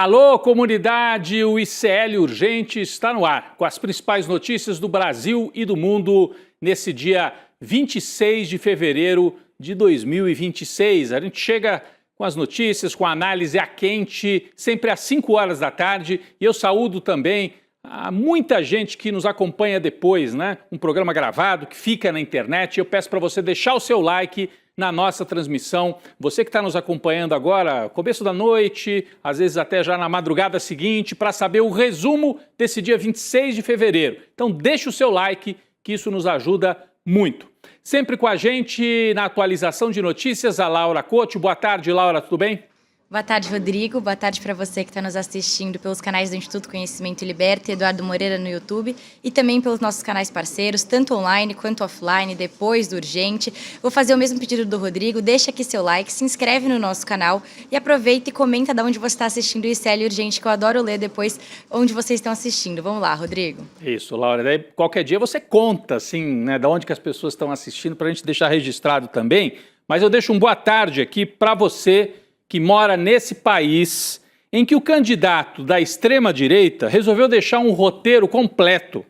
Alô, comunidade, o ICL Urgente está no ar, com as principais notícias do Brasil e do mundo nesse dia 26 de fevereiro de 2026. A gente chega com as notícias, com a análise a quente, sempre às 5 horas da tarde. E eu saúdo também a muita gente que nos acompanha depois, né? Um programa gravado que fica na internet. Eu peço para você deixar o seu like na nossa transmissão. Você que está nos acompanhando agora, começo da noite, às vezes até já na madrugada seguinte, para saber o resumo desse dia 26 de fevereiro. Então deixe o seu like, que isso nos ajuda muito. Sempre com a gente na atualização de notícias, a Laura Couto. Boa tarde, Laura, tudo bem? Boa tarde, Rodrigo. Boa tarde para você que está nos assistindo pelos canais do Instituto Conhecimento e Liberta, Eduardo Moreira no YouTube, e também pelos nossos canais parceiros, tanto online quanto offline, depois do Urgente. Vou fazer o mesmo pedido do Rodrigo, deixa aqui seu like, se inscreve no nosso canal e aproveita e comenta de onde você está assistindo o ICL Urgente, que eu adoro ler depois onde vocês estão assistindo. Vamos lá, Rodrigo. Isso, Laura. Daí, qualquer dia você conta, assim, né, de onde que as pessoas estão assistindo, para a gente deixar registrado também. Mas eu deixo um boa tarde aqui para você que mora nesse país em que o candidato da extrema-direita resolveu deixar um roteiro completo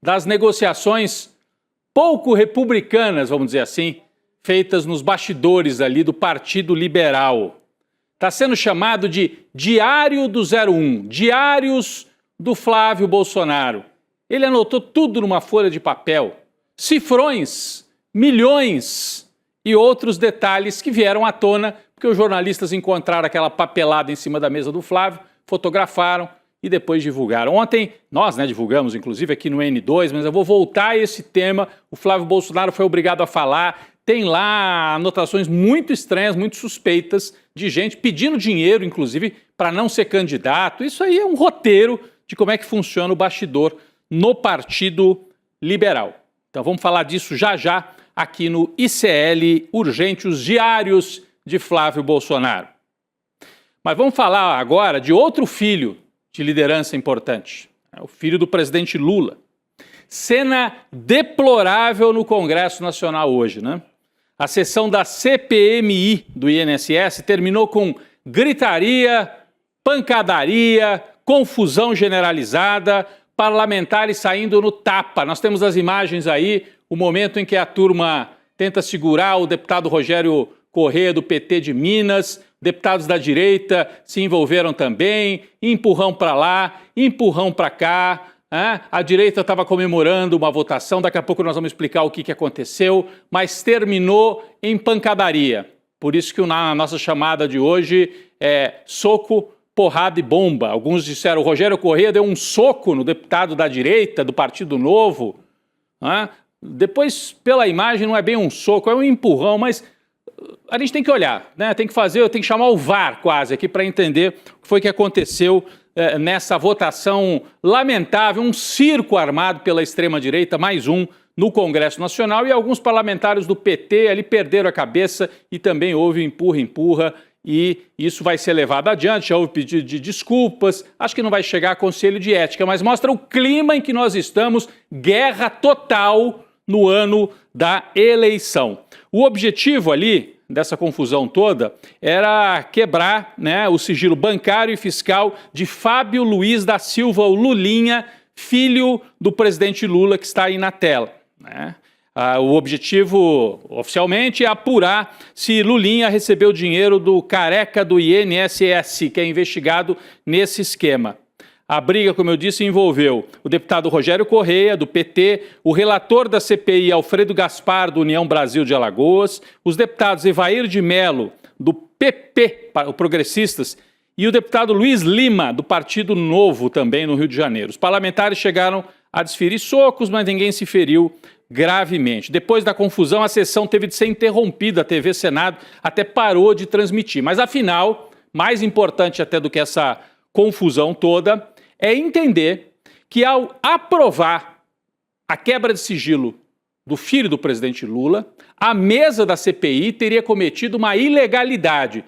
das negociações pouco republicanas, vamos dizer assim, feitas nos bastidores ali do Partido Liberal. Está sendo chamado de Diário do 01, Diários do Flávio Bolsonaro. Ele anotou tudo numa folha de papel, cifrões, milhões e outros detalhes que vieram à tona porque os jornalistas encontraram aquela papelada em cima da mesa do Flávio, fotografaram e depois divulgaram. Ontem, nós divulgamos, inclusive, aqui no N2, mas eu vou voltar a esse tema. O Flávio Bolsonaro foi obrigado a falar. Tem lá anotações muito estranhas, muito suspeitas, de gente pedindo dinheiro, inclusive, para não ser candidato. Isso aí é um roteiro de como é que funciona o bastidor no Partido Liberal. Então vamos falar disso já já aqui no ICL Urgente, os diários de Flávio Bolsonaro. Mas vamos falar agora de outro filho de liderança importante, o filho do presidente Lula. Cena deplorável no Congresso Nacional hoje, né? A sessão da CPMI do INSS terminou com gritaria, pancadaria, confusão generalizada, parlamentares saindo no tapa. Nós temos as imagens aí, o momento em que a turma tenta segurar o deputado Rogério Correia, do PT de Minas, deputados da direita se envolveram também, empurrão para lá, empurrão para cá. A direita estava comemorando uma votação, daqui a pouco nós vamos explicar o que aconteceu, mas terminou em pancadaria. Por isso que a nossa chamada de hoje é soco, porrada e bomba. Alguns disseram, o Rogério Correia deu um soco no deputado da direita, do Partido Novo. Depois, pela imagem, não é bem um soco, é um empurrão, mas a gente tem que olhar, né? Tem que chamar o VAR quase aqui para entender o que foi que aconteceu nessa votação lamentável, um circo armado pela extrema-direita, mais um no Congresso Nacional, e alguns parlamentares do PT ali perderam a cabeça e também houve empurra-empurra, e isso vai ser levado adiante, já houve pedido de desculpas, acho que não vai chegar a conselho de ética, mas mostra o clima em que nós estamos, guerra total no ano da eleição. O objetivo ali dessa confusão toda era quebrar, né, o sigilo bancário e fiscal de Fábio Luiz da Silva, o Lulinha, filho do presidente Lula, que está aí na tela, né? O objetivo, oficialmente, é apurar se Lulinha recebeu dinheiro do careca do INSS, que é investigado nesse esquema. A briga, como eu disse, envolveu o deputado Rogério Correia, do PT, o relator da CPI, Alfredo Gaspar, do União Brasil de Alagoas, os deputados Evair de Mello, do PP, o Progressistas, e o deputado Luiz Lima, do Partido Novo, também no Rio de Janeiro. Os parlamentares chegaram a desferir socos, mas ninguém se feriu gravemente. Depois da confusão, a sessão teve de ser interrompida, a TV Senado até parou de transmitir. Mas, afinal, mais importante até do que essa confusão toda, é entender que ao aprovar a quebra de sigilo do filho do presidente Lula, a mesa da CPI teria cometido uma ilegalidade.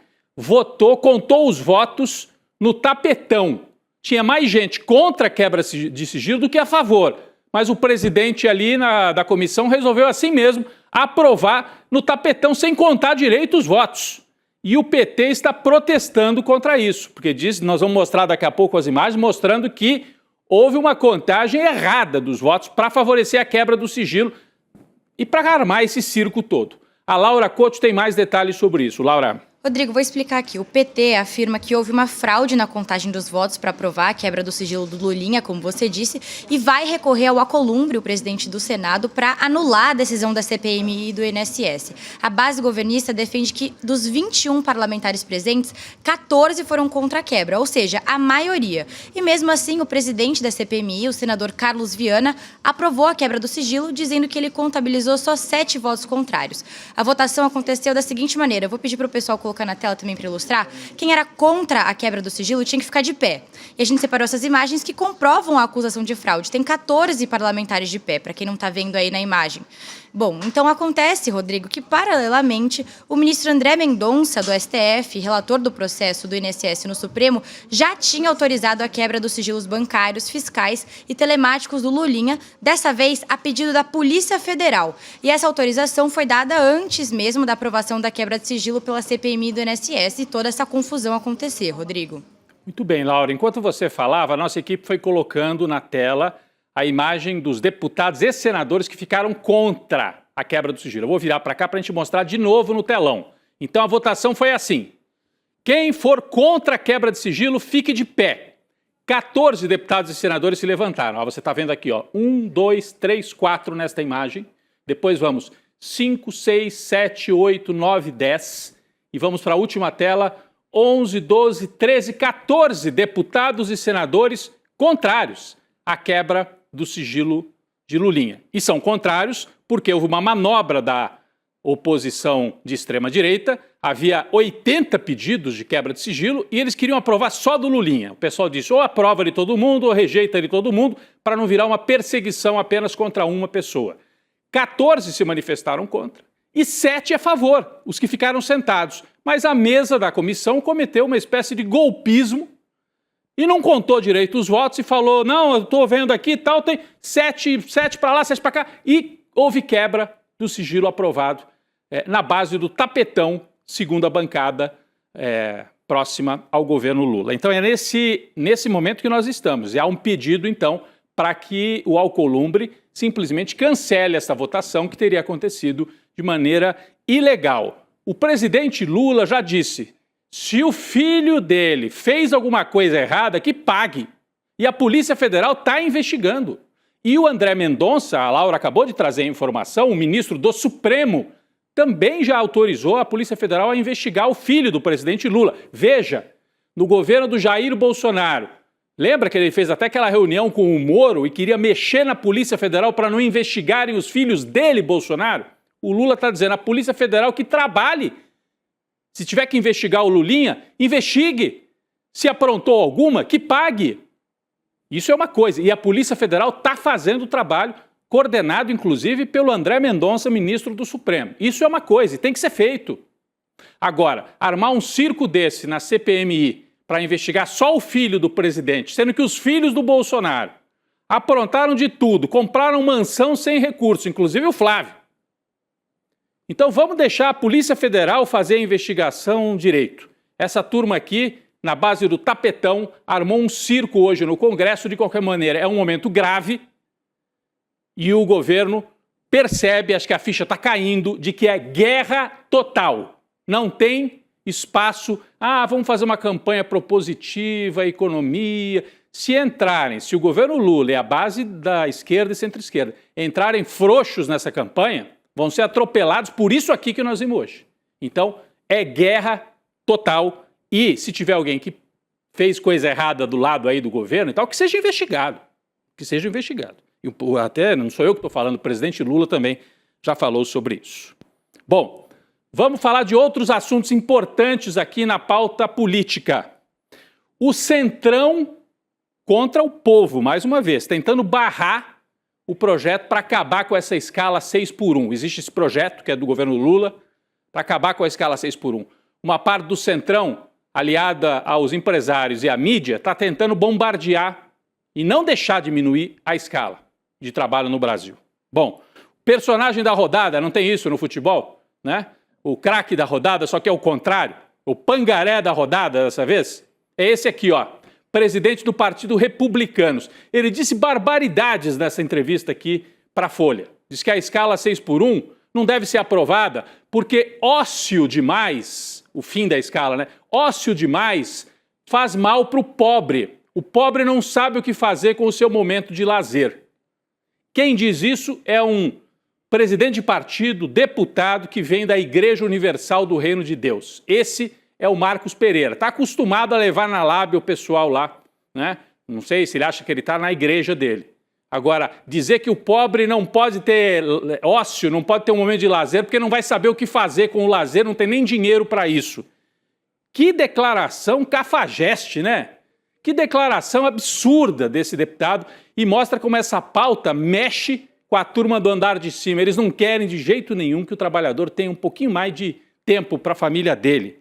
Contou os votos no tapetão. Tinha mais gente contra a quebra de sigilo do que a favor. Mas o presidente ali da comissão resolveu assim mesmo aprovar no tapetão sem contar direito os votos. E o PT está protestando contra isso, porque diz, nós vamos mostrar daqui a pouco as imagens, mostrando que houve uma contagem errada dos votos para favorecer a quebra do sigilo e para armar esse circo todo. A Laura Couto tem mais detalhes sobre isso. Laura. Rodrigo, vou explicar aqui. O PT afirma que houve uma fraude na contagem dos votos para aprovar a quebra do sigilo do Lulinha, como você disse, e vai recorrer ao Alcolumbre, o presidente do Senado, para anular a decisão da CPMI e do INSS. A base governista defende que dos 21 parlamentares presentes, 14 foram contra a quebra, ou seja, a maioria. E mesmo assim, o presidente da CPMI, o senador Carlos Viana, aprovou a quebra do sigilo, dizendo que ele contabilizou só 7 votos contrários. A votação aconteceu da seguinte maneira. Eu vou pedir para o pessoal colocar na tela também para ilustrar. Quem era contra a quebra do sigilo tinha que ficar de pé. E a gente separou essas imagens que comprovam a acusação de fraude. Tem 14 parlamentares de pé, para quem não está vendo aí na imagem. Bom, então acontece, Rodrigo, que paralelamente o ministro André Mendonça, do STF, relator do processo do INSS no Supremo, já tinha autorizado a quebra dos sigilos bancários, fiscais e telemáticos do Lulinha, dessa vez a pedido da Polícia Federal. E essa autorização foi dada antes mesmo da aprovação da quebra de sigilo pela CPMI do INSS e toda essa confusão acontecer, Rodrigo. Muito bem, Laura. Enquanto você falava, a nossa equipe foi colocando na tela a imagem dos deputados e senadores que ficaram contra a quebra do sigilo. Eu vou virar para cá para a gente mostrar de novo no telão. Então a votação foi assim. Quem for contra a quebra de sigilo, fique de pé. 14 deputados e senadores se levantaram. Ó, você está vendo aqui, ó, 1, 2, 3, 4 nesta imagem. Depois vamos 5, 6, 7, 8, 9, 10. E vamos para a última tela, 11, 12, 13, 14 deputados e senadores contrários à quebra do sigilo de Lulinha. E são contrários porque houve uma manobra da oposição de extrema-direita, havia 80 pedidos de quebra de sigilo e eles queriam aprovar só do Lulinha. O pessoal disse ou aprova de todo mundo ou rejeita de todo mundo para não virar uma perseguição apenas contra uma pessoa. 14 se manifestaram contra e 7 a favor, os que ficaram sentados. Mas a mesa da comissão cometeu uma espécie de golpismo e não contou direito os votos e falou, não, eu estou vendo aqui e tal, tem 7 para lá, 7 para cá. E houve quebra do sigilo aprovado na base do tapetão, segundo a bancada próxima ao governo Lula. Então é nesse momento que nós estamos. E há um pedido, então, para que o Alcolumbre simplesmente cancele essa votação que teria acontecido de maneira ilegal. O presidente Lula já disse, se o filho dele fez alguma coisa errada, que pague. E a Polícia Federal está investigando. E o André Mendonça, a Laura acabou de trazer a informação, o ministro do Supremo, também já autorizou a Polícia Federal a investigar o filho do presidente Lula. Veja, no governo do Jair Bolsonaro, lembra que ele fez até aquela reunião com o Moro e queria mexer na Polícia Federal para não investigarem os filhos dele, Bolsonaro? O Lula está dizendo, a Polícia Federal que trabalhe. Se tiver que investigar o Lulinha, investigue. Se aprontou alguma, que pague. Isso é uma coisa. E a Polícia Federal está fazendo o trabalho, coordenado, inclusive, pelo André Mendonça, ministro do Supremo. Isso é uma coisa e tem que ser feito. Agora, armar um circo desse na CPMI para investigar só o filho do presidente, sendo que os filhos do Bolsonaro aprontaram de tudo, compraram mansão sem recurso, inclusive o Flávio. Então vamos deixar a Polícia Federal fazer a investigação direito. Essa turma aqui, na base do tapetão, armou um circo hoje no Congresso. De qualquer maneira, é um momento grave e o governo percebe, acho que a ficha está caindo, de que é guerra total. Não tem espaço, vamos fazer uma campanha propositiva, economia. Se o governo Lula e a base da esquerda e centro-esquerda entrarem frouxos nessa campanha, vão ser atropelados por isso aqui que nós vimos hoje. Então, é guerra total e se tiver alguém que fez coisa errada do lado aí do governo e tal, que seja investigado. Que seja investigado. E até, não sou eu que estou falando, o presidente Lula também já falou sobre isso. Bom, vamos falar de outros assuntos importantes aqui na pauta política. O Centrão contra o povo, mais uma vez, tentando barrar o projeto para acabar com essa escala 6x1. Existe esse projeto, que é do governo Lula, para acabar com a escala 6x1. Uma parte do Centrão, aliada aos empresários e à mídia, está tentando bombardear e não deixar diminuir a escala de trabalho no Brasil. Bom, personagem da rodada, não tem isso no futebol, né? O craque da rodada, só que é o contrário. o pangaré da rodada dessa vez, é esse aqui, ó, presidente do Partido Republicanos. Ele disse barbaridades nessa entrevista aqui para a Folha. Diz que a escala 6x1 não deve ser aprovada porque ócio demais, o fim da escala, né? Ócio demais faz mal para o pobre. O pobre não sabe o que fazer com o seu momento de lazer. Quem diz isso é um presidente de partido, deputado, que vem da Igreja Universal do Reino de Deus. Esse é o Marcos Pereira. Está acostumado a levar na lábia o pessoal lá, né? Não sei se ele acha que ele está na igreja dele. Agora, dizer que o pobre não pode ter ócio, não pode ter um momento de lazer, porque não vai saber o que fazer com o lazer, não tem nem dinheiro para isso. Que declaração cafajeste, né? Que declaração absurda desse deputado e mostra como essa pauta mexe com a turma do andar de cima. Eles não querem de jeito nenhum que o trabalhador tenha um pouquinho mais de tempo para a família dele.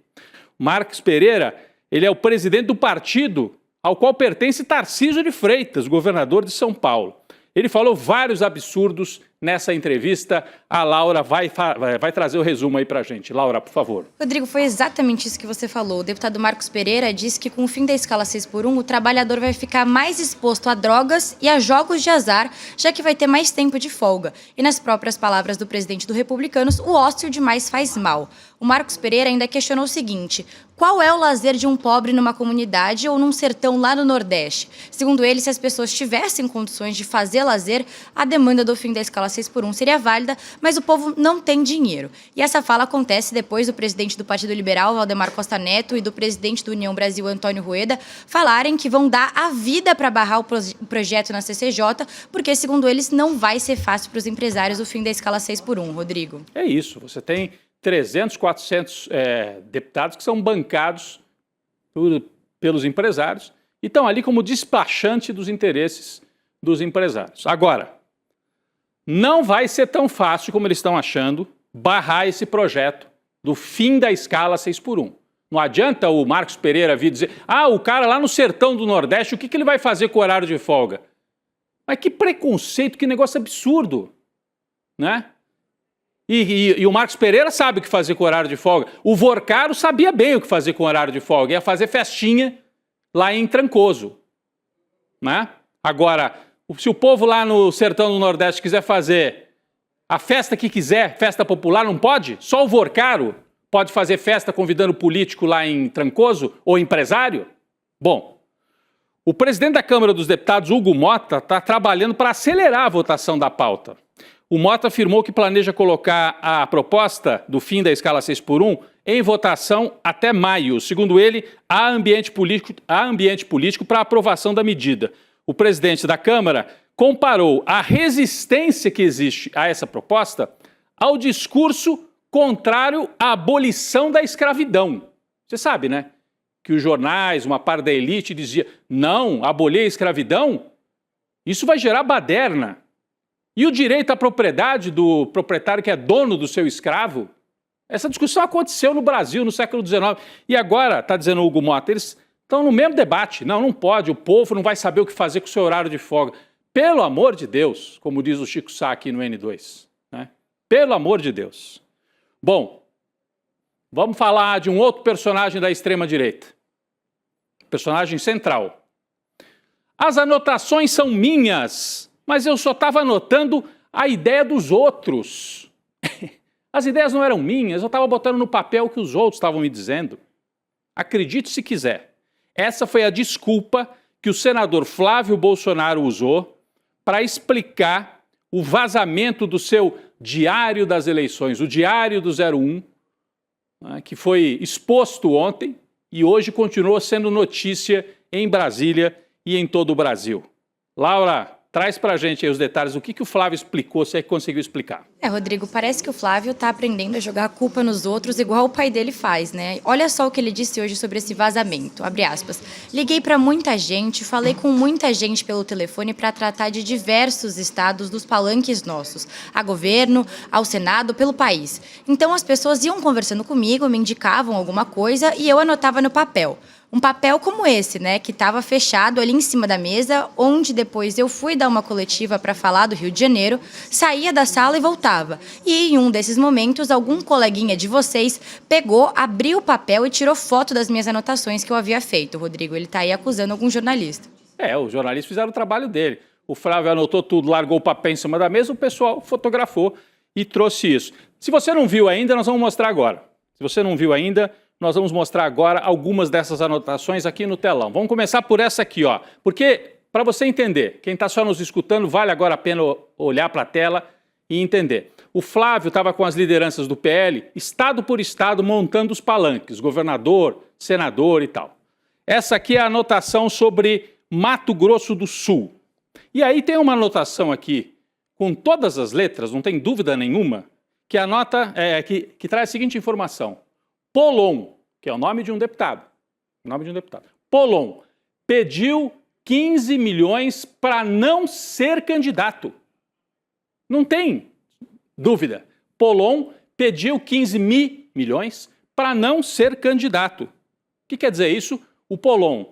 Marcos Pereira, ele é o presidente do partido ao qual pertence Tarcísio de Freitas, governador de São Paulo. Ele falou vários absurdos nessa entrevista. A Laura vai trazer o resumo aí pra gente. Laura, por favor. Rodrigo, foi exatamente isso que você falou. O deputado Marcos Pereira disse que com o fim da escala 6x1, o trabalhador vai ficar mais exposto a drogas e a jogos de azar, já que vai ter mais tempo de folga. E nas próprias palavras do presidente do Republicanos, o ócio demais faz mal. O Marcos Pereira ainda questionou o seguinte: qual é o lazer de um pobre numa comunidade ou num sertão lá no Nordeste? Segundo ele, se as pessoas tivessem condições de fazer lazer, a demanda do fim da escala 6x1 seria válida, mas o povo não tem dinheiro. E essa fala acontece depois do presidente do Partido Liberal, Valdemar Costa Neto, e do presidente do União Brasil, Antônio Rueda, falarem que vão dar a vida para barrar o projeto na CCJ, porque, segundo eles, não vai ser fácil para os empresários o fim da escala 6x1, Rodrigo. É isso, você tem 300, 400 deputados que são bancados pelos empresários e estão ali como despachante dos interesses dos empresários. Agora, não vai ser tão fácil como eles estão achando barrar esse projeto do fim da escala 6x1. Não adianta o Marcos Pereira vir dizer: o cara lá no sertão do Nordeste, o que ele vai fazer com o horário de folga? Mas que preconceito, que negócio absurdo, né? E o Marcos Pereira sabe o que fazer com o horário de folga. O Vorcaro sabia bem o que fazer com o horário de folga. Ia fazer festinha lá em Trancoso, né? Agora, se o povo lá no sertão do Nordeste quiser fazer a festa que quiser, festa popular, não pode? Só o Vorcaro pode fazer festa convidando político lá em Trancoso ou empresário? Bom, o presidente da Câmara dos Deputados, Hugo Mota, está trabalhando para acelerar a votação da pauta. O Mota afirmou que planeja colocar a proposta do fim da escala 6x1 em votação até maio. Segundo ele, há ambiente político para a aprovação da medida. O presidente da Câmara comparou a resistência que existe a essa proposta ao discurso contrário à abolição da escravidão. Você sabe, né? Que os jornais, uma parte da elite dizia: não, abolir a escravidão, isso vai gerar baderna. E o direito à propriedade do proprietário que é dono do seu escravo? Essa discussão aconteceu no Brasil no século XIX. E agora, está dizendo o Hugo Mota, eles estão no mesmo debate. Não pode, o povo não vai saber o que fazer com o seu horário de folga. Pelo amor de Deus, como diz o Chico Sá aqui no N2. Né? Pelo amor de Deus. Bom, vamos falar de um outro personagem da extrema-direita. Personagem central. As anotações são minhas, mas eu só estava anotando a ideia dos outros. As ideias não eram minhas, eu estava botando no papel o que os outros estavam me dizendo. Acredite se quiser. Essa foi a desculpa que o senador Flávio Bolsonaro usou para explicar o vazamento do seu Diário das Eleições, o Diário do 01, né, que foi exposto ontem e hoje continua sendo notícia em Brasília e em todo o Brasil. Laura, traz pra gente aí os detalhes, o que o Flávio explicou, se é que conseguiu explicar. Rodrigo, parece que o Flávio tá aprendendo a jogar a culpa nos outros igual o pai dele faz, né? Olha só o que ele disse hoje sobre esse vazamento, abre aspas. Liguei para muita gente, falei com muita gente pelo telefone para tratar de diversos estados dos palanques nossos, a governo, ao Senado, pelo país. Então as pessoas iam conversando comigo, me indicavam alguma coisa e eu anotava no papel. Um papel como esse, né, que estava fechado ali em cima da mesa, onde depois eu fui dar uma coletiva para falar do Rio de Janeiro, saía da sala e voltava. E em um desses momentos, algum coleguinha de vocês pegou, abriu o papel e tirou foto das minhas anotações que eu havia feito. O Rodrigo, ele está aí acusando algum jornalista. Os jornalistas fizeram o trabalho dele. O Flávio anotou tudo, largou o papel em cima da mesa, o pessoal fotografou e trouxe isso. Se você não viu ainda, nós vamos mostrar agora. Se você não viu ainda, nós vamos mostrar agora algumas dessas anotações aqui no telão. Vamos começar por essa aqui, ó. Porque, para você entender, quem está só nos escutando, vale agora a pena olhar para a tela e entender. O Flávio estava com as lideranças do PL, estado por estado, montando os palanques, governador, senador e tal. Essa aqui é a anotação sobre Mato Grosso do Sul. E aí tem uma anotação aqui, com todas as letras, não tem dúvida nenhuma, que anota, que traz a seguinte informação. Polon, que é o nome de um deputado. Polon pediu 15 milhões para não ser candidato. Não tem dúvida. Polon pediu 15 milhões para não ser candidato. O que quer dizer isso? O Polon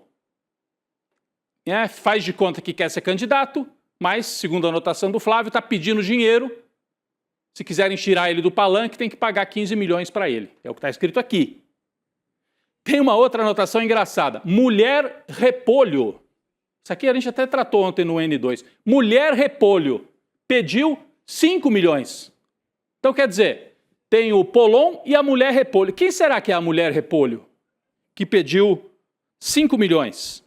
faz de conta que quer ser candidato, mas, segundo a anotação do Flávio, está pedindo dinheiro. Se quiserem tirar ele do palanque, tem que pagar 15 milhões para ele. É o que está escrito aqui. Tem uma outra anotação engraçada. Mulher repolho. Isso aqui a gente até tratou ontem no N2. Mulher repolho pediu 5 milhões. Então, quer dizer, tem o Polon e a mulher repolho. Quem será que é a mulher repolho que pediu 5 milhões?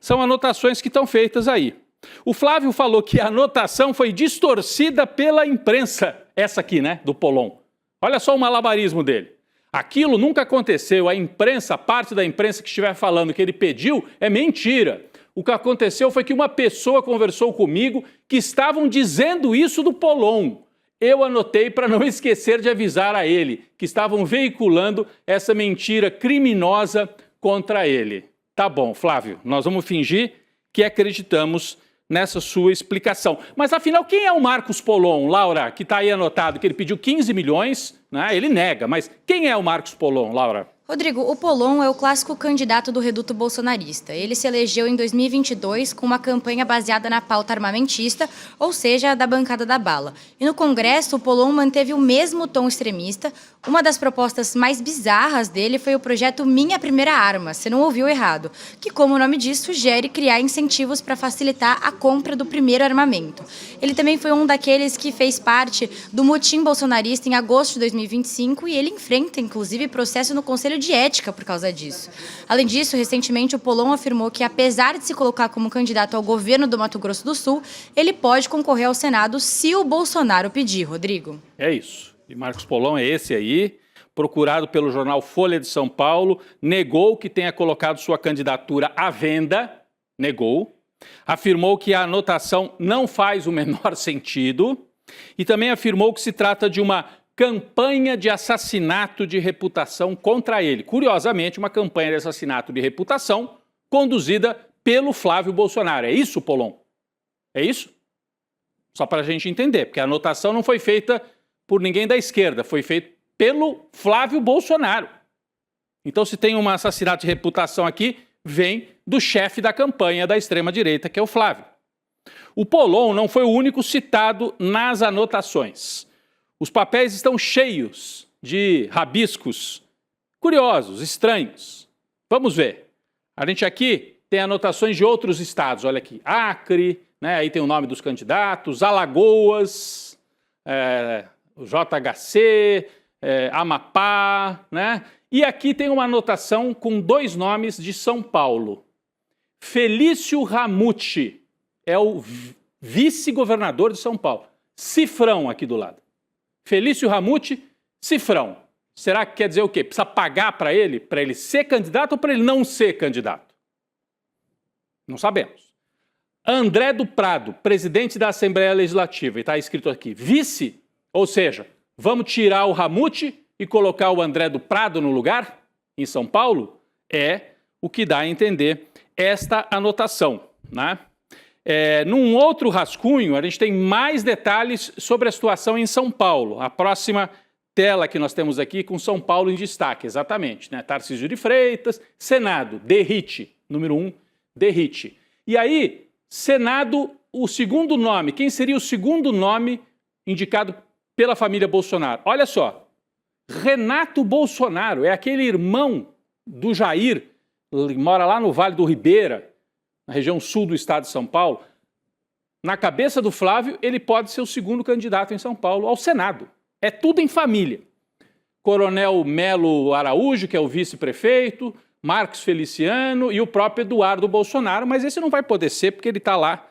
São anotações que estão feitas aí. O Flávio falou que a anotação foi distorcida pela imprensa. Essa aqui, né, do Polon. Olha só o malabarismo dele. Aquilo nunca aconteceu. A imprensa, parte da imprensa que estiver falando que ele pediu, é mentira. O que aconteceu foi que uma pessoa conversou comigo que estavam dizendo isso do Polon. Eu anotei para não esquecer de avisar a ele que estavam veiculando essa mentira criminosa contra ele. Tá bom, Flávio, nós vamos fingir que acreditamos nessa sua explicação. Mas, afinal, quem é o Marcos Polon, Laura, que está aí anotado, que ele pediu 15 milhões, né? Ele nega, mas quem é o Marcos Polon, Laura? Rodrigo, o Polon é o clássico candidato do reduto bolsonarista. Ele se elegeu em 2022 com uma campanha baseada na pauta armamentista, ou seja, da bancada da bala. E no Congresso, o Polon manteve o mesmo tom extremista. Uma das propostas mais bizarras dele foi o projeto Minha Primeira Arma, você não ouviu errado, que, como o nome diz, sugere criar incentivos para facilitar a compra do primeiro armamento. Ele também foi um daqueles que fez parte do motim bolsonarista em agosto de 2025 e ele enfrenta, inclusive, processo no Conselho de Ética por causa disso. Além disso, recentemente o Polon afirmou que, apesar de se colocar como candidato ao governo do Mato Grosso do Sul, ele pode concorrer ao Senado se o Bolsonaro pedir, Rodrigo. É isso. E Marcos Polon é esse aí, procurado pelo jornal Folha de São Paulo, negou que tenha colocado sua candidatura à venda, negou, afirmou que a anotação não faz o menor sentido e também afirmou que se trata de uma campanha de assassinato de reputação contra ele. Curiosamente, uma campanha de assassinato de reputação conduzida pelo Flávio Bolsonaro. É isso, Polon? É isso? Só para a gente entender, porque a anotação não foi feita por ninguém da esquerda, foi feita pelo Flávio Bolsonaro. Então, se tem um assassinato de reputação aqui, vem do chefe da campanha da extrema-direita, que é o Flávio. O Polon não foi o único citado nas anotações. Os papéis estão cheios de rabiscos curiosos, estranhos. Vamos ver. A gente aqui tem anotações de outros estados. Olha aqui, Acre, né? Aí tem o nome dos candidatos, Alagoas, o JHC, Amapá, né? E aqui tem uma anotação com 2 nomes de São Paulo. Felício Ramute é o vice-governador de São Paulo. Cifrão aqui do lado. Felício Ramute, Cifrão. Será que quer dizer o quê? Precisa pagar para ele ser candidato ou para ele não ser candidato? Não sabemos. André do Prado, presidente da Assembleia Legislativa, e está escrito aqui, vice, ou seja, vamos tirar o Ramute e colocar o André do Prado no lugar, em São Paulo? É o que dá a entender esta anotação, né? Num outro rascunho, a gente tem mais detalhes sobre a situação em São Paulo. A próxima tela que nós temos aqui com São Paulo em destaque, exatamente, né? Tarcísio de Freitas, Senado, Derrite, número 1, Derrite. E aí, Senado, o segundo nome, quem seria o segundo nome indicado pela família Bolsonaro? Olha só, Renato Bolsonaro, é aquele irmão do Jair, ele mora lá no Vale do Ribeira, na região sul do estado de São Paulo. Na cabeça do Flávio, ele pode ser o segundo candidato em São Paulo ao Senado. É tudo em família. Coronel Melo Araújo, que é o vice-prefeito, Marcos Feliciano e o próprio Eduardo Bolsonaro, mas esse não vai poder ser porque ele está lá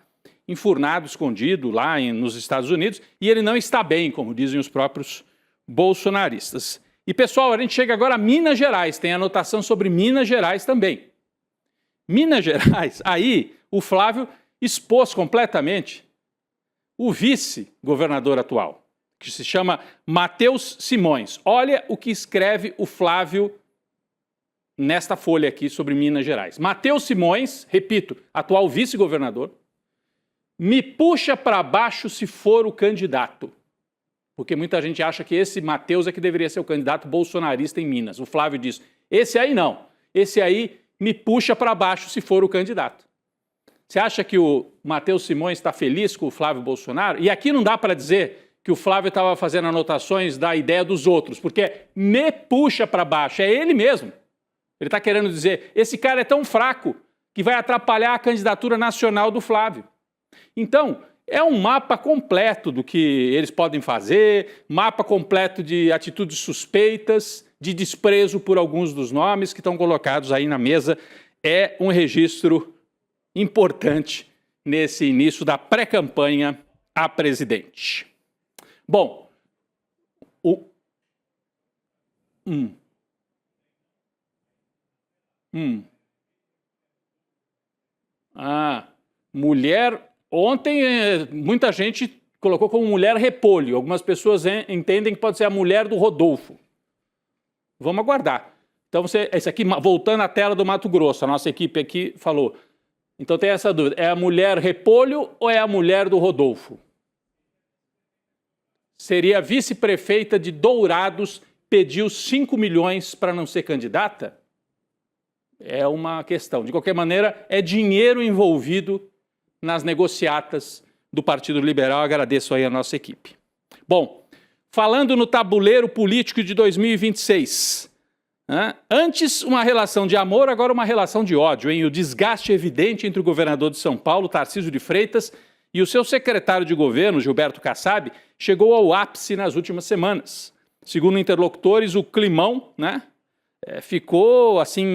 enfurnado, escondido, lá nos Estados Unidos, e ele não está bem, como dizem os próprios bolsonaristas. E, pessoal, a gente chega agora a Minas Gerais, tem anotação sobre Minas Gerais também. Minas Gerais, aí o Flávio expôs completamente o vice-governador atual, que se chama Matheus Simões. Olha o que escreve o Flávio nesta folha aqui sobre Minas Gerais. Matheus Simões, repito, atual vice-governador, me puxa para baixo se for o candidato. Porque muita gente acha que esse Matheus é que deveria ser o candidato bolsonarista em Minas. O Flávio diz, esse aí não, esse aí me puxa para baixo se for o candidato. Você acha que o Matheus Simões está feliz com o Flávio Bolsonaro? E aqui não dá para dizer que o Flávio estava fazendo anotações da ideia dos outros, porque me puxa para baixo, é ele mesmo. Ele está querendo dizer, esse cara é tão fraco que vai atrapalhar a candidatura nacional do Flávio. Então, é um mapa completo do que eles podem fazer, mapa completo de atitudes suspeitas, de desprezo por alguns dos nomes que estão colocados aí na mesa. É um registro importante nesse início da pré-campanha a presidente. Bom, mulher... Ontem, muita gente colocou como mulher repolho. Algumas pessoas entendem que pode ser a mulher do Rodolfo. Vamos aguardar. Então, esse aqui, voltando à tela do Mato Grosso, a nossa equipe aqui falou. Então, tem essa dúvida. É a mulher repolho ou é a mulher do Rodolfo? Seria a vice-prefeita de Dourados, pediu 5 milhões para não ser candidata? É uma questão. De qualquer maneira, é dinheiro envolvido nas negociatas do Partido Liberal. Agradeço aí a nossa equipe. Bom, falando no tabuleiro político de 2026, antes uma relação de amor, agora uma relação de ódio, hein? O desgaste evidente entre o governador de São Paulo, Tarcísio de Freitas, e o seu secretário de governo, Gilberto Kassab, chegou ao ápice nas últimas semanas. Segundo interlocutores, o climão, ficou assim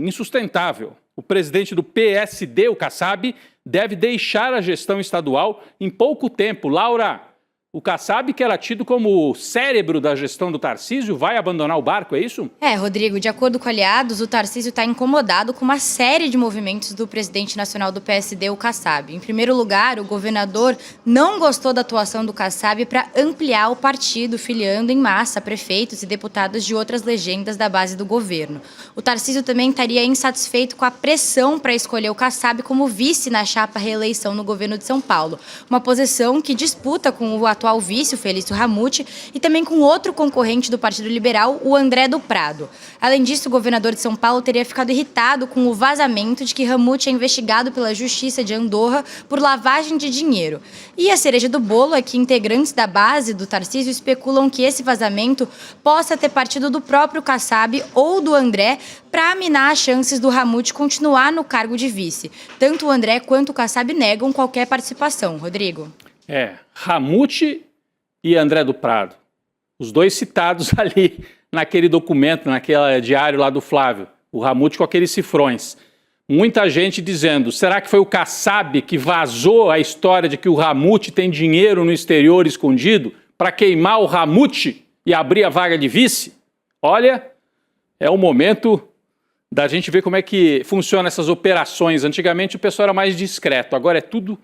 insustentável. O presidente do PSD, o Kassab, deve deixar a gestão estadual em pouco tempo. Laura, o Kassab, que era tido como o cérebro da gestão do Tarcísio, vai abandonar o barco, é isso? Rodrigo, de acordo com aliados, o Tarcísio está incomodado com uma série de movimentos do presidente nacional do PSD, o Kassab. Em primeiro lugar, o governador não gostou da atuação do Kassab para ampliar o partido, filiando em massa prefeitos e deputados de outras legendas da base do governo. O Tarcísio também estaria insatisfeito com a pressão para escolher o Kassab como vice na chapa reeleição no governo de São Paulo, uma posição que disputa com o atual vice, o Felício Ramute, e também com outro concorrente do Partido Liberal, o André do Prado. Além disso, o governador de São Paulo teria ficado irritado com o vazamento de que Ramute é investigado pela Justiça de Andorra por lavagem de dinheiro. E a cereja do bolo é que integrantes da base do Tarcísio especulam que esse vazamento possa ter partido do próprio Kassab ou do André para minar as chances do Ramute continuar no cargo de vice. Tanto o André quanto o Kassab negam qualquer participação. Rodrigo. Ramute e André do Prado, os dois citados ali naquele documento, naquele diário lá do Flávio, o Ramute com aqueles cifrões. Muita gente dizendo, será que foi o Kassab que vazou a história de que o Ramute tem dinheiro no exterior escondido para queimar o Ramute e abrir a vaga de vice? Olha, é o momento da gente ver como é que funcionam essas operações. Antigamente o pessoal era mais discreto, agora é tudo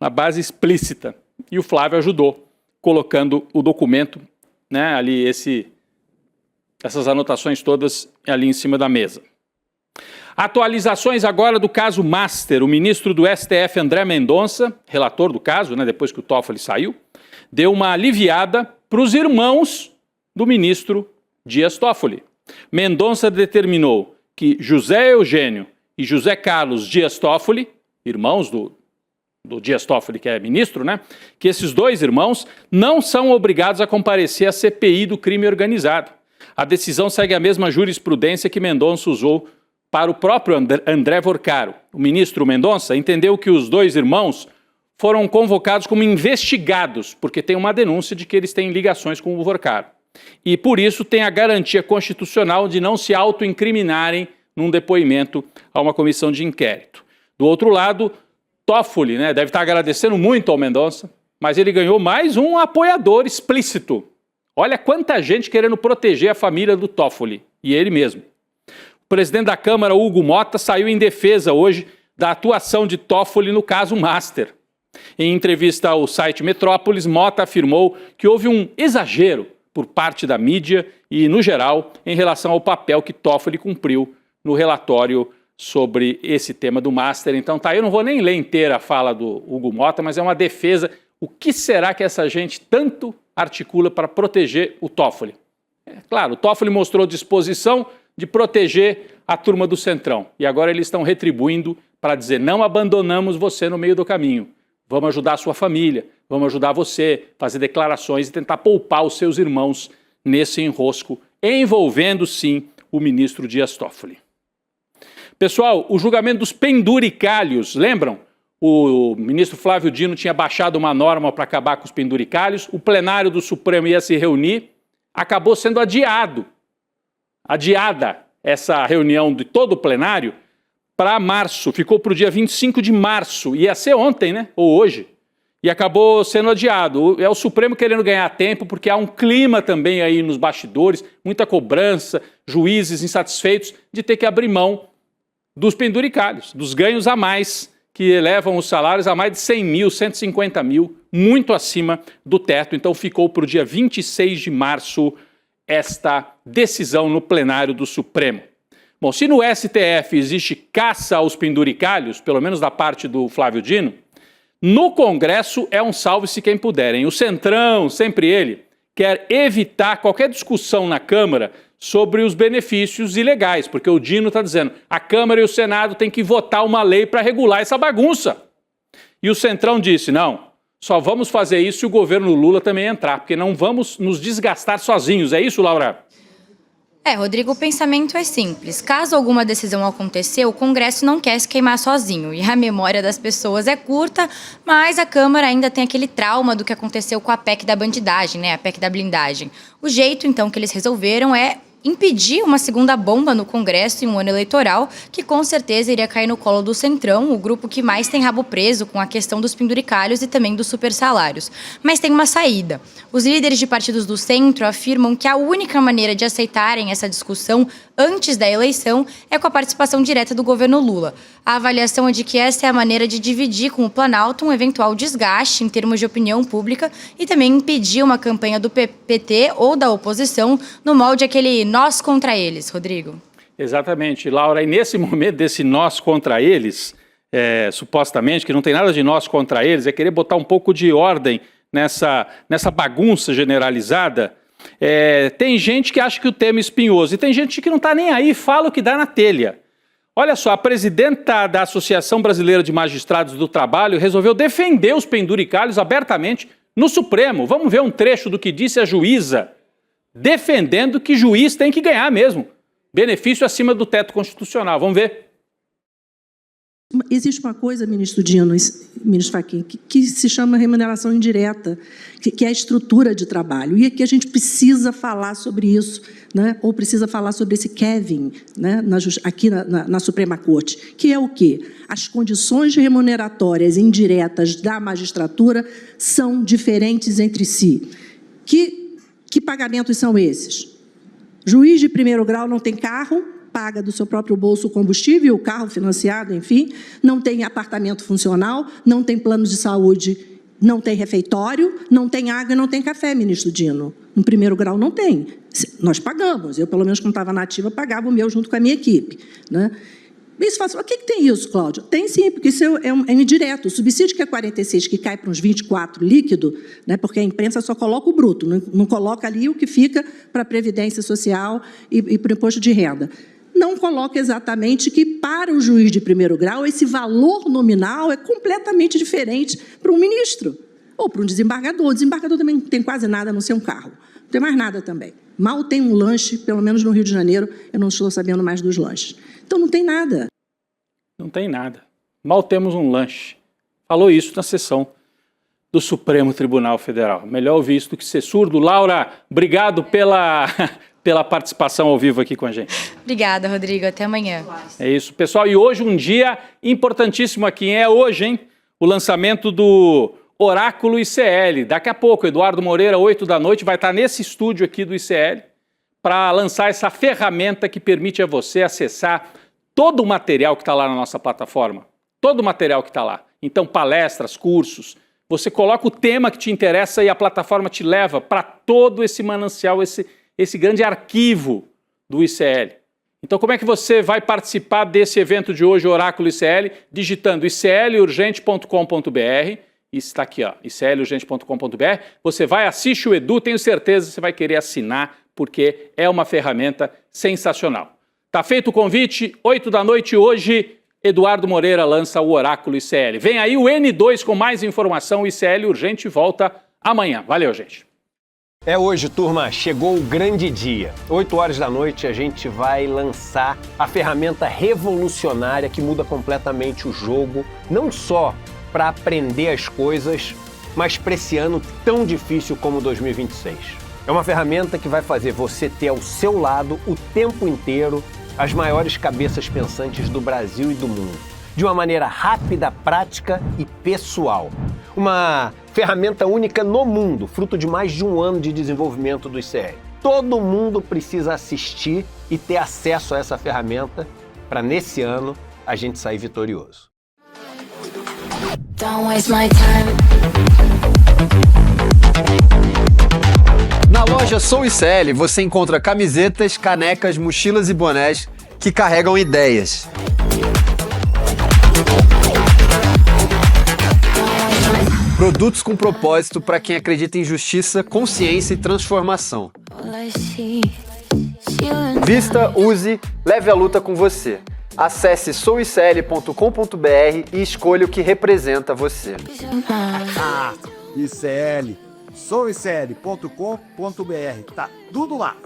na base explícita. E o Flávio ajudou, colocando o documento, ali essas anotações todas ali em cima da mesa. Atualizações agora do caso Master. O ministro do STF, André Mendonça, relator do caso, depois que o Toffoli saiu, deu uma aliviada para os irmãos do ministro Dias Toffoli. Mendonça determinou que José Eugênio e José Carlos Dias Toffoli, irmãos do Dias Toffoli, que é ministro, né? Que esses dois irmãos não são obrigados a comparecer à CPI do crime organizado. A decisão segue a mesma jurisprudência que Mendonça usou para o próprio André Vorcaro. O ministro Mendonça entendeu que os dois irmãos foram convocados como investigados, porque tem uma denúncia de que eles têm ligações com o Vorcaro. E por isso tem a garantia constitucional de não se autoincriminarem num depoimento a uma comissão de inquérito. Do outro lado, Toffoli, né, deve estar agradecendo muito ao Mendonça, mas ele ganhou mais um apoiador explícito. Olha quanta gente querendo proteger a família do Toffoli, e ele mesmo. O presidente da Câmara, Hugo Mota, saiu em defesa hoje da atuação de Toffoli no caso Master. Em entrevista ao site Metrópolis, Mota afirmou que houve um exagero por parte da mídia e, no geral, em relação ao papel que Toffoli cumpriu no relatório sobre esse tema do Master. Então tá, eu não vou nem ler inteira a fala do Hugo Mota, mas é uma defesa. O que será que essa gente tanto articula para proteger o Toffoli? Claro, o Toffoli mostrou disposição de proteger a turma do Centrão. E agora eles estão retribuindo para dizer, não abandonamos você no meio do caminho. Vamos ajudar a sua família, vamos ajudar você, fazer declarações e tentar poupar os seus irmãos nesse enrosco, envolvendo, sim, o ministro Dias Toffoli. Pessoal, o julgamento dos penduricalhos, lembram? O ministro Flávio Dino tinha baixado uma norma para acabar com os penduricalhos, o plenário do Supremo ia se reunir, acabou sendo adiada essa reunião de todo o plenário para março, ficou para o dia 25 de março, ia ser ontem, né? Ou hoje, e acabou sendo adiado. É o Supremo querendo ganhar tempo, porque há um clima também aí nos bastidores, muita cobrança, juízes insatisfeitos de ter que abrir mão dos penduricalhos, dos ganhos a mais, que elevam os salários a mais de 100 mil, 150 mil, muito acima do teto. Então ficou para o dia 26 de março esta decisão no plenário do Supremo. Bom, se no STF existe caça aos penduricalhos, pelo menos da parte do Flávio Dino, no Congresso é um salve-se quem puderem. O Centrão, sempre ele, quer evitar qualquer discussão na Câmara sobre os benefícios ilegais, porque o Dino está dizendo a Câmara e o Senado têm que votar uma lei para regular essa bagunça. E o Centrão disse, não, só vamos fazer isso se o governo Lula também entrar, porque não vamos nos desgastar sozinhos. É isso, Laura? Rodrigo, o pensamento é simples. Caso alguma decisão acontecer, o Congresso não quer se queimar sozinho. E a memória das pessoas é curta, mas a Câmara ainda tem aquele trauma do que aconteceu com a PEC da bandidagem, né? A PEC da blindagem. O jeito, então, que eles resolveram é impedir uma segunda bomba no Congresso em um ano eleitoral, que com certeza iria cair no colo do Centrão, o grupo que mais tem rabo preso com a questão dos penduricalhos e também dos supersalários. Mas tem uma saída. Os líderes de partidos do centro afirmam que a única maneira de aceitarem essa discussão antes da eleição é com a participação direta do governo Lula. A avaliação é de que essa é a maneira de dividir com o Planalto um eventual desgaste em termos de opinião pública e também impedir uma campanha do PT ou da oposição no molde aquele nós contra eles, Rodrigo. Exatamente, Laura. E nesse momento desse nós contra eles, supostamente, que não tem nada de nós contra eles, é querer botar um pouco de ordem nessa bagunça generalizada. Tem gente que acha que o tema é espinhoso e tem gente que não está nem aí, fala o que dá na telha. Olha só, a presidenta da Associação Brasileira de Magistrados do Trabalho resolveu defender os penduricalhos abertamente no Supremo. Vamos ver um trecho do que disse a juíza, defendendo que juiz tem que ganhar mesmo. Benefício acima do teto constitucional. Vamos ver. Existe uma coisa, ministro Dino, ministro Fachin, que se chama remuneração indireta, que é a estrutura de trabalho. E aqui a gente precisa falar sobre isso, né? Ou precisa falar sobre esse Kevin, né? Aqui na Suprema Corte, que é o quê? As condições remuneratórias indiretas da magistratura são diferentes entre si. Que pagamentos são esses? Juiz de primeiro grau não tem carro, paga do seu próprio bolso o combustível, o carro financiado, enfim, não tem apartamento funcional, não tem plano de saúde, não tem refeitório, não tem água e não tem café, ministro Dino. No primeiro grau não tem. Nós pagamos, eu, pelo menos, quando estava na ativa, pagava o meu junto com a minha equipe, né? Isso fala assim, o que tem isso, Cláudio? Tem sim, porque isso é indireto. O subsídio que é 46, que cai para uns 24 líquido, né, porque a imprensa só coloca o bruto, não coloca ali o que fica para a Previdência Social e para o imposto de renda. Não coloca exatamente que, para o juiz de primeiro grau, esse valor nominal é completamente diferente para um ministro ou para um desembargador. O desembargador também não tem quase nada a não ser um carro. Não tem mais nada também. Mal tem um lanche, pelo menos no Rio de Janeiro, eu não estou sabendo mais dos lanches. Então, não tem nada. Não tem nada. Mal temos um lanche. Falou isso na sessão do Supremo Tribunal Federal. Melhor ouvir isso do que ser surdo. Laura, obrigado pela participação ao vivo aqui com a gente. Obrigada, Rodrigo. Até amanhã. É isso, pessoal. E hoje um dia importantíssimo aqui. É hoje, hein? O lançamento do Oráculo ICL. Daqui a pouco, Eduardo Moreira, 8 da noite, vai estar nesse estúdio aqui do ICL para lançar essa ferramenta que permite a você acessar todo o material que está lá na nossa plataforma. Todo o material que está lá. Então, palestras, cursos. Você coloca o tema que te interessa e a plataforma te leva para todo esse manancial, esse grande arquivo do ICL. Então, como é que você vai participar desse evento de hoje, Oráculo ICL? Digitando iclurgente.com.br. Isso está aqui, ó, iclurgente.com.br. Você vai, assiste o Edu, tenho certeza que você vai querer assinar, porque é uma ferramenta sensacional. Tá feito o convite, 8 da noite hoje, Eduardo Moreira lança o Oráculo ICL. Vem aí o N2 com mais informação, o ICL Urgente volta amanhã. Valeu, gente. É hoje, turma, chegou o grande dia. 8 horas da noite a gente vai lançar a ferramenta revolucionária que muda completamente o jogo, não só para aprender as coisas, mas para esse ano tão difícil como 2026. É uma ferramenta que vai fazer você ter ao seu lado o tempo inteiro as maiores cabeças pensantes do Brasil e do mundo, de uma maneira rápida, prática e pessoal. Uma ferramenta única no mundo, fruto de mais de um ano de desenvolvimento do ICL. Todo mundo precisa assistir e ter acesso a essa ferramenta para, nesse ano, a gente sair vitorioso. Don't waste my time. Na loja Sou ICL você encontra camisetas, canecas, mochilas e bonés que carregam ideias. Produtos com propósito para quem acredita em justiça, consciência e transformação. Vista, use, leve a luta com você. Acesse souicl.com.br e escolha o que representa você. ICL, souicl.com.br, tá tudo lá.